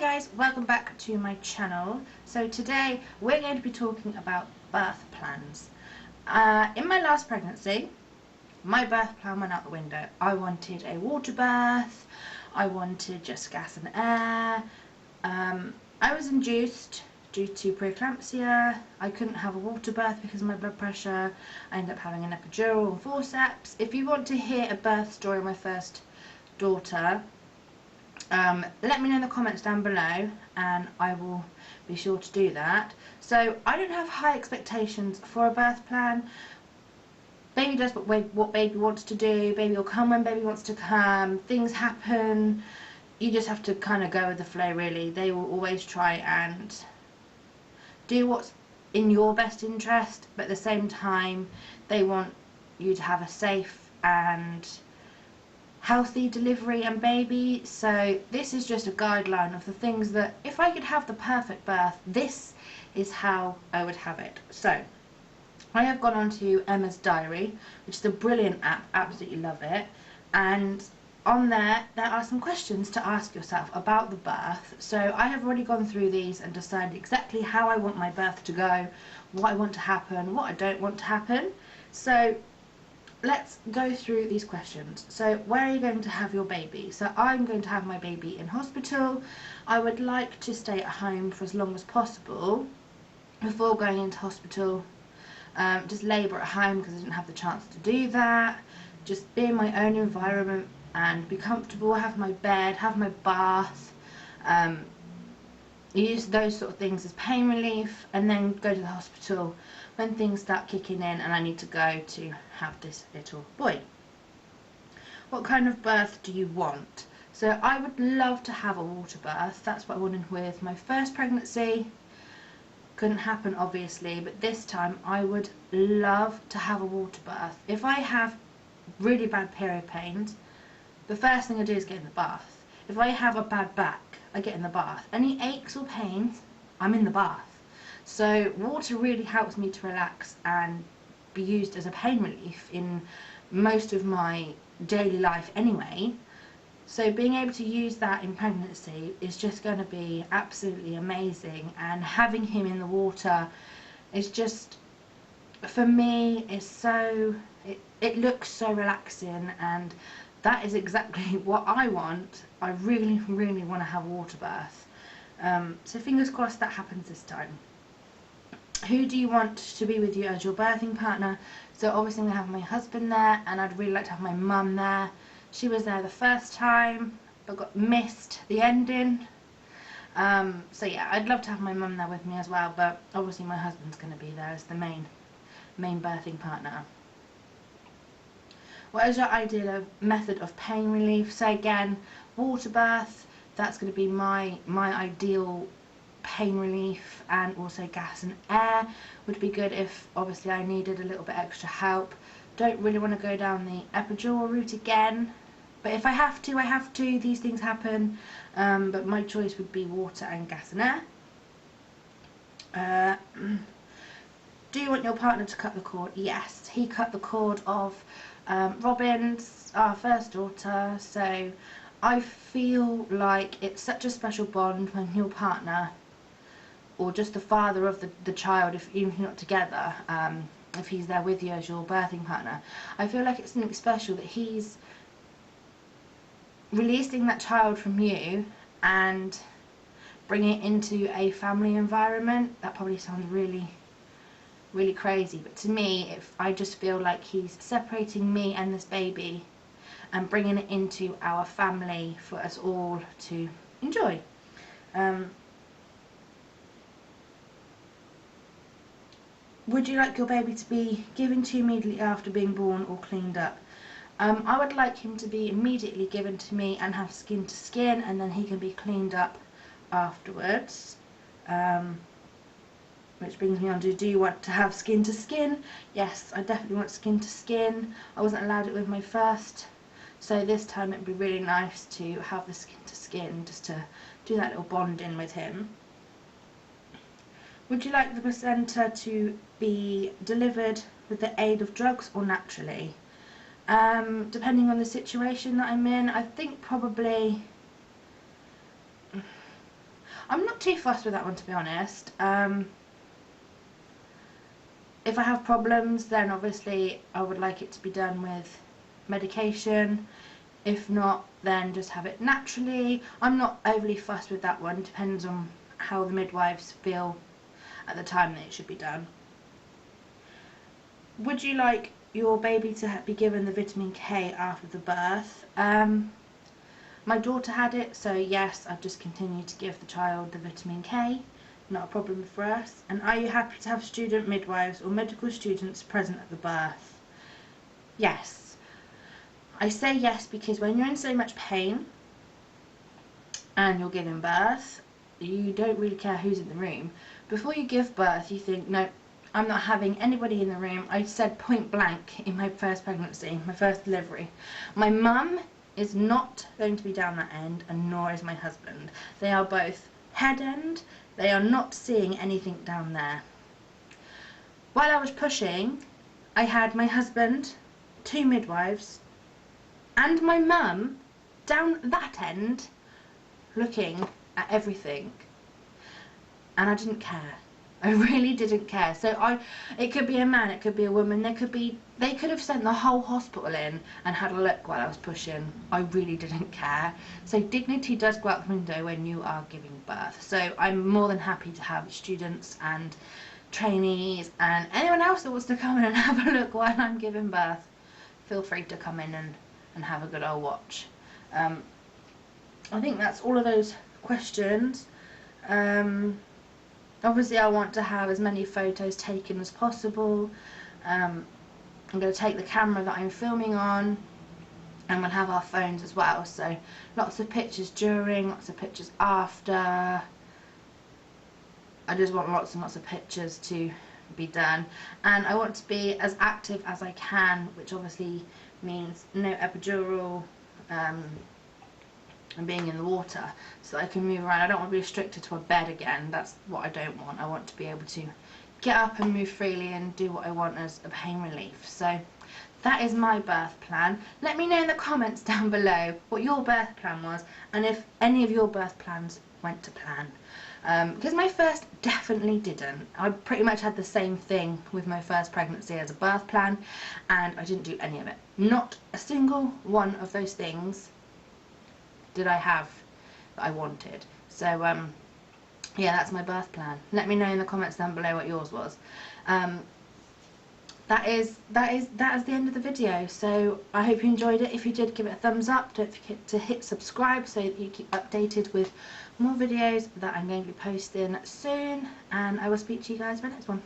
guys, welcome back to my channel. So today we're going to be talking about birth plans. In my last pregnancy, my birth plan went out the window. I wanted a water birth, I wanted just gas and air. I was induced due to preeclampsia. I couldn't have a water birth because of my blood pressure. I ended up having an epidural and forceps. If you want to hear a birth story of my first daughter, let me know in the comments down below and I will be sure to do that. So I don't have high expectations for a birth plan. Baby does what baby wants to do. Baby will come when baby wants to come. Things happen. You just have to kind of go with the flow, really. They will always try and do what's in your best interest, but at the same time they want you to have a safe and healthy delivery and baby. So this is just a guideline of the things that, if I could have the perfect birth, this is how I would have it. So I have gone on to Emma's Diary, which is a brilliant app, absolutely love it, and on there are some questions to ask yourself about the birth. So I have already gone through these and decided exactly how I want my birth to go, what I want to happen, what I don't want to happen. So let's go through these questions. So where are you going to have your baby? So I'm going to have my baby in hospital. I would like to stay at home for as long as possible before going into hospital. Just labour at home because I didn't have the chance to do that. Just be in my own environment and be comfortable, have my bed, have my bath, use those sort of things as pain relief, and then go to the hospital when things start kicking in and I need to go to have this little boy. What kind of birth do you want? So I would love to have a water birth. That's what I wanted with my first pregnancy. Couldn't happen obviously, but this time I would love to have a water birth. If I have really bad period pains, the first thing I do is get in the bath. If I have a bad back, I get in the bath. Any aches or pains, I'm in the bath. So water really helps me to relax and be used as a pain relief in most of my daily life anyway. So being able to use that in pregnancy is just going to be absolutely amazing, and having him in the water is just, for me, is so, it looks so relaxing, and that is exactly what I want. I really want to have a water birth. So fingers crossed that happens this time. Who do you want to be with you as your birthing partner? So obviously I'm going to have my husband there, and I'd really like to have my mum there. She was there the first time but got missed the ending. So yeah, I'd love to have my mum there with me as well, but obviously my husband's going to be there as the main birthing partner. What is your ideal method of pain relief? So again, water birth, that's going to be my ideal pain relief, and also gas and air would be good if obviously I needed a little bit extra help. Don't really want to go down the epidural route again, but if I have to, I have to. These things happen, but my choice would be water and gas and air. Do you want your partner to cut the cord? Yes, he cut the cord of Robin's, our first daughter, so I feel like it's such a special bond when your partner, or just the father of the child, even if you're not together, if he's there with you as your birthing partner, I feel like it's something special that he's releasing that child from you and bringing it into a family environment. That probably sounds really crazy, but to me, I just feel like he's separating me and this baby and bringing it into our family for us all to enjoy. Would you like your baby to be given to you immediately after being born or cleaned up? I would like him to be immediately given to me and have skin to skin, and then he can be cleaned up afterwards. Which brings me on to, do you want to have skin to skin? Yes, I definitely want skin to skin. I wasn't allowed it with my first, so this time it would be really nice to have the skin to skin, just to do that little bonding with him. Would you like the placenta to be delivered with the aid of drugs or naturally? Depending on the situation that I'm in, I think probably I'm not too fussed with that one, to be honest. If I have problems, then obviously I would like it to be done with medication. If not, then just have it naturally. I'm not overly fussed with that one. Depends on how the midwives feel at the time that it should be done. Would you like your baby to be given the vitamin K after the birth? My daughter had it, so yes, I've just continued to give the child the vitamin K. Not a problem for us. And are you happy to have student midwives or medical students present at the birth? Yes. I say yes because when you're in so much pain and you're giving birth, you don't really care who's in the room. Before you give birth, you think, no, I'm not having anybody in the room. I said point blank in my first pregnancy, my first delivery, my mum is not going to be down that end, and nor is my husband. They are both head end. They are not seeing anything down there. While I was pushing, I had my husband, 2 midwives, and my mum down that end looking at everything. And I didn't care. I really didn't care. So it could be a man, it could be a woman, they could have sent the whole hospital in and had a look while I was pushing. I really didn't care. So dignity does go out the window when you are giving birth. So I'm more than happy to have students and trainees and anyone else that wants to come in and have a look while I'm giving birth. Feel free to come in and have a good old watch. I think that's all of those questions. Obviously I want to have as many photos taken as possible. I'm going to take the camera that I'm filming on, and we'll have our phones as well, so lots of pictures during, lots of pictures after. I just want lots and lots of pictures to be done, and I want to be as active as I can, which obviously means no epidural, and being in the water, so I can move around. I don't want to be restricted to a bed again. That's what I don't want. I want to be able to get up and move freely and do what I want as a pain relief. So that is my birth plan. Let me know in the comments down below what your birth plan was, and if any of your birth plans went to plan. Because my first definitely didn't. I pretty much had the same thing with my first pregnancy as a birth plan, and I didn't do any of it. Not a single one of those things did I have that I wanted. So yeah, that's my birth plan. Let me know in the comments down below what yours was. That is the end of the video. So I hope you enjoyed it. If you did, give it a thumbs up. Don't forget to hit subscribe so that you keep updated with more videos that I'm going to be posting soon, and I will speak to you guys in the next one.